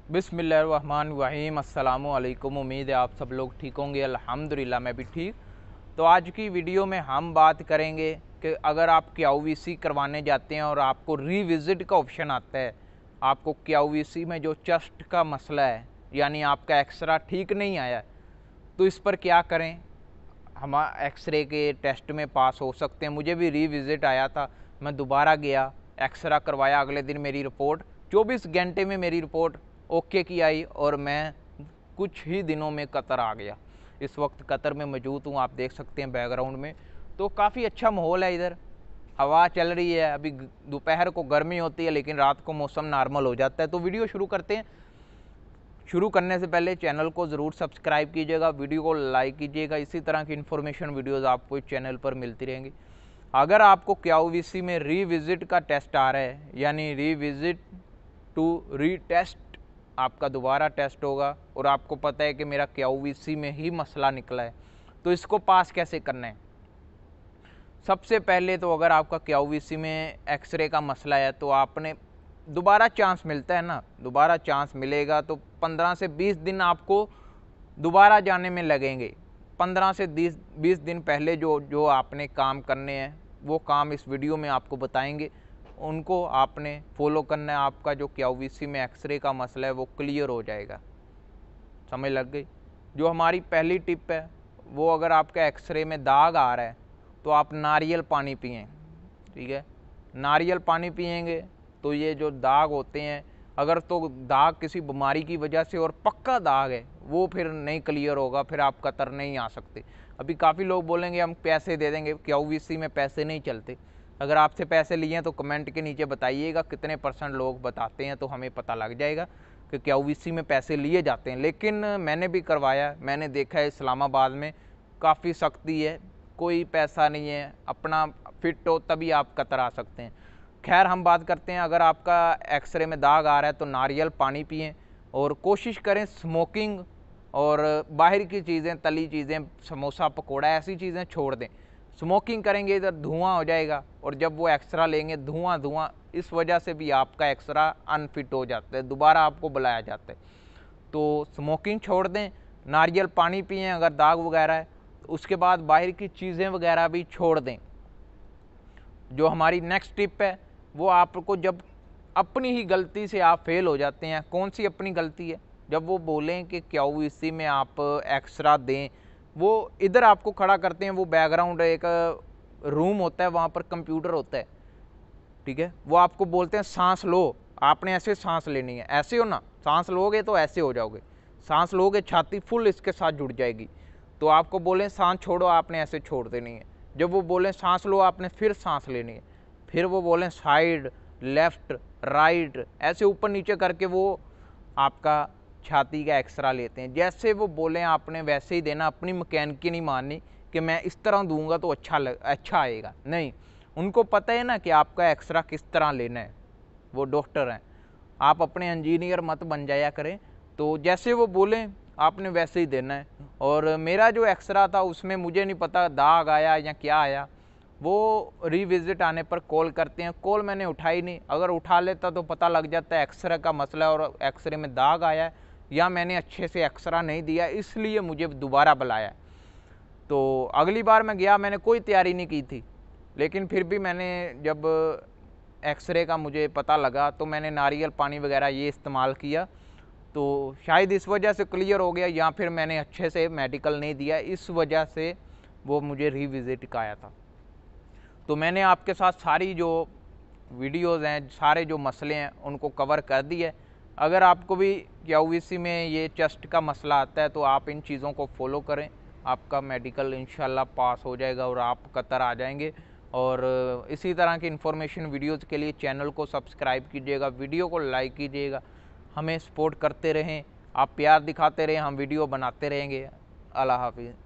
बिस्मिल्लाहिर्रहमानिर्रहीम अस्सलामु अलैकुम। उम्मीद है आप सब लोग ठीक होंगे। अल्हम्दुलिल्लाह मैं भी ठीक। तो आज की वीडियो में हम बात करेंगे कि अगर आप KYC करवाने जाते हैं और आपको रीविज़िट का ऑप्शन आता है, आपको KYC में जो चेस्ट का मसला है यानी आपका एक्सरा ठीक नहीं आया, तो इस पर क्या करें। हम एक्सरे के टेस्ट में पास हो सकते हैं। मुझे भी रीविज़िट आया था, मैं दोबारा गया, एक्सरा करवाया, अगले दिन मेरी रिपोर्ट 24 घंटे में मेरी रिपोर्ट ओके की आई और मैं कुछ ही दिनों में कतर आ गया। इस वक्त कतर में मौजूद हूँ, आप देख सकते हैं बैकग्राउंड में। तो काफ़ी अच्छा माहौल है इधर, हवा चल रही है। अभी दोपहर को गर्मी होती है लेकिन रात को मौसम नॉर्मल हो जाता है। तो वीडियो शुरू करते हैं। शुरू करने से पहले चैनल को ज़रूर सब्सक्राइब कीजिएगा, वीडियो को लाइक कीजिएगा। इसी तरह की इन्फॉर्मेशन वीडियोस आपको इस चैनल पर मिलती रहेंगी। अगर आपको KYC में रीविज़िट का टेस्ट आ रहा है यानी रीविज़िट टू रीटेस्ट, आपका दोबारा टेस्ट होगा और आपको पता है कि मेरा KYC में ही मसला निकला है, तो इसको पास कैसे करना है। सबसे पहले तो अगर आपका KYC में एक्सरे का मसला है तो आपने दोबारा चांस मिलता है ना, दोबारा चांस मिलेगा तो 15 से 20 दिन आपको दोबारा जाने में लगेंगे। 15 से 20 दिन पहले जो आपने काम करने हैं वो काम इस वीडियो में आपको बताएंगे, उनको आपने फॉलो करना है। आपका जो KYC में एक्सरे का मसला है वो क्लियर हो जाएगा। समझ लग गई। जो हमारी पहली टिप है वो, अगर आपका एक्सरे में दाग आ रहा है तो आप नारियल पानी पिएं। ठीक है, नारियल पानी पिएंगे तो ये जो दाग होते हैं, अगर तो दाग किसी बीमारी की वजह से और पक्का दाग है, वो फिर नहीं क्लियर होगा, फिर आप कतर नहीं आ सकते। अभी काफ़ी लोग बोलेंगे हम पैसे दे देंगे, KYC में पैसे नहीं चलते। अगर आपसे पैसे लिए हैं तो कमेंट के नीचे बताइएगा कितने % लोग बताते हैं, तो हमें पता लग जाएगा कि KYC में पैसे लिए जाते हैं। लेकिन मैंने भी करवाया, मैंने देखा है इस्लामाबाद में काफ़ी सख्ती है, कोई पैसा नहीं है, अपना फिट हो तभी आप कतर आ सकते हैं। खैर हम बात करते हैं। अगर आपका एक्सरे में दाग आ रहा है तो नारियल पानी पिएं और कोशिश करें स्मोकिंग और बाहर की चीज़ें, तली चीज़ें, समोसा पकोड़ा ऐसी चीज़ें छोड़ दें। स्मोकिंग करेंगे इधर धुआं हो जाएगा और जब वो एक्सरा लेंगे धुआं धुआं, इस वजह से भी आपका एक्सरा अनफिट हो जाता है, दोबारा आपको बुलाया जाता है। तो स्मोकिंग छोड़ दें, नारियल पानी पिएं अगर दाग वगैरह है। उसके बाद बाहर की चीज़ें वगैरह भी छोड़ दें। जो हमारी नेक्स्ट टिप है वो, आपको जब अपनी ही गलती से आप फेल हो जाते हैं, कौन सी अपनी गलती है, जब वो बोलें कि KYC में आप एक्सरा दें, वो इधर आपको खड़ा करते हैं, वो बैकग्राउंड एक रूम होता है, वहाँ पर कंप्यूटर होता है। ठीक है, वो आपको बोलते हैं सांस लो, आपने ऐसे सांस लेनी है, ऐसे हो ना, सांस लोगे तो ऐसे हो जाओगे, सांस लोगे छाती फुल इसके साथ जुड़ जाएगी। तो आपको बोलें सांस छोड़ो, आपने ऐसे छोड़ देनी है। जब वो बोलें सांस लो, आपने फिर सांस लेनी है। फिर वो बोलें साइड, लेफ्ट, राइट, ऐसे ऊपर नीचे करके वो आपका छाती का एक्सरा लेते हैं। जैसे वो बोलें आपने वैसे ही देना, अपनी मैकेनिकी नहीं माननी कि मैं इस तरह दूंगा तो अच्छा आएगा। नहीं, उनको पता है ना कि आपका एक्सरा किस तरह लेना है, वो डॉक्टर हैं। आप अपने इंजीनियर मत बन जाया करें। तो जैसे वो बोलें आपने वैसे ही देना है। और मेरा जो एक्सरा था उसमें मुझे नहीं पता दाग आया या क्या आया, वो रीविज़िट आने पर कॉल करते हैं, कॉल मैंने उठाई नहीं। अगर उठा लेता तो पता लग जाता है एक्सरे का मसला और एक्सरे में दाग आया है या मैंने अच्छे से एक्सरा नहीं दिया, इसलिए मुझे दोबारा बुलाया। तो अगली बार मैं गया, मैंने कोई तैयारी नहीं की थी, लेकिन फिर भी मैंने जब एक्सरे का मुझे पता लगा तो मैंने नारियल पानी वगैरह ये इस्तेमाल किया। तो शायद इस वजह से क्लियर हो गया, या फिर मैंने अच्छे से मेडिकल नहीं दिया, इस वजह से वो मुझे रीविज़िट का आया था। तो मैंने आपके साथ सारी जो वीडियोज़ हैं, सारे जो मसले हैं उनको कवर कर दिए। अगर आपको भी KYC में ये चेस्ट का मसला आता है तो आप इन चीज़ों को फॉलो करें, आपका मेडिकल इंशाल्लाह पास हो जाएगा और आप कतर आ जाएंगे। और इसी तरह की इन्फॉर्मेशन वीडियोज़ के लिए चैनल को सब्सक्राइब कीजिएगा, वीडियो को लाइक कीजिएगा, हमें सपोर्ट करते रहें, आप प्यार दिखाते रहें, हम वीडियो बनाते रहेंगे। अल्लाह हाफिज़।